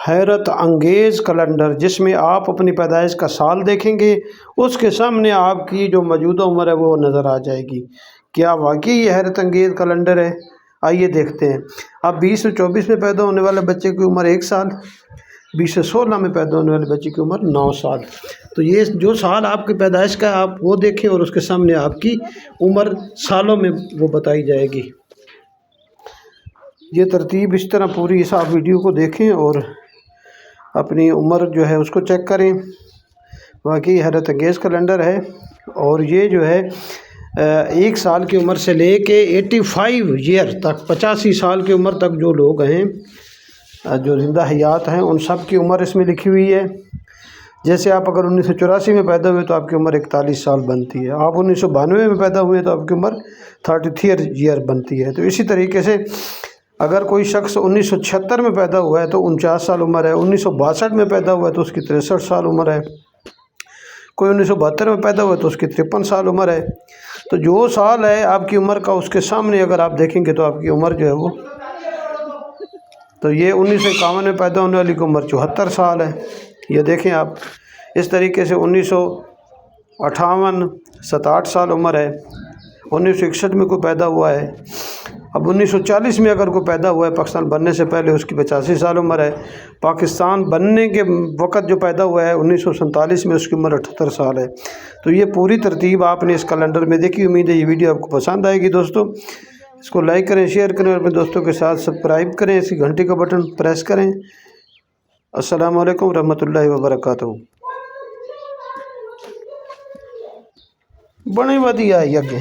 حیرت انگیز کیلنڈر جس میں آپ اپنی پیدائش کا سال دیکھیں گے، اس کے سامنے آپ کی جو موجودہ عمر ہے وہ نظر آ جائے گی۔ کیا واقعی یہ حیرت انگیز کیلنڈر ہے؟ آئیے دیکھتے ہیں۔ اب 2024 میں پیدا ہونے والے بچے کی عمر 1 سال، 2016 میں پیدا ہونے والے بچے کی عمر 9 سال۔ تو یہ جو سال آپ کی پیدائش کا ہے آپ وہ دیکھیں اور اس کے سامنے آپ کی عمر سالوں میں وہ بتائی جائے گی۔ یہ ترتیب اس طرح پوری اس آپ ویڈیو کو دیکھیں اور اپنی عمر جو ہے اس کو چیک کریں۔ واقعی حیرت انگیز کیلنڈر ہے، اور یہ جو ہے 1 سال کی عمر سے لے کے 85 ایئر تک، 85 سال کی عمر تک جو لوگ ہیں، جو زندہ حیات ہیں، ان سب کی عمر اس میں لکھی ہوئی ہے۔ جیسے آپ اگر 1984 میں پیدا ہوئے تو آپ کی عمر 41 سال بنتی ہے، آپ 1992 میں پیدا ہوئے تو آپ کی عمر 33 ایئر بنتی ہے۔ تو اسی طریقے سے اگر کوئی شخص 1976 میں پیدا ہوا ہے تو 49 سال عمر ہے، 1962 میں پیدا ہوا ہے تو اس کی 63 سال عمر ہے، کوئی 1972 میں پیدا ہوا ہے تو اس کی 53 سال عمر ہے۔ تو جو سال ہے آپ کی عمر کا، اس کے سامنے اگر آپ دیکھیں گے تو آپ کی عمر جو ہے وہ، تو یہ 1951 میں پیدا ہونے والی کی عمر 74 سال ہے۔ یہ دیکھیں آپ، اس طریقے سے 1958 67 سال عمر ہے، 1961 میں کوئی پیدا ہوا ہے، اب 1940 میں اگر کوئی پیدا ہوا ہے پاکستان بننے سے پہلے، اس کی 85 سال عمر ہے۔ پاکستان بننے کے وقت جو پیدا ہوا ہے 1947 میں، اس کی عمر 78 سال ہے۔ تو یہ پوری ترتیب آپ نے اس کیلنڈر میں دیکھی۔ امید ہے یہ ویڈیو آپ کو پسند آئے گی دوستو۔ اس کو لائک کریں، شیئر کریں اور اپنے دوستوں کے ساتھ سبسکرائب کریں، اس کی گھنٹی کا بٹن پریس کریں۔ السلام علیکم ورحمۃ اللہ وبرکاتہ۔ بڑی ودی آئی اگے۔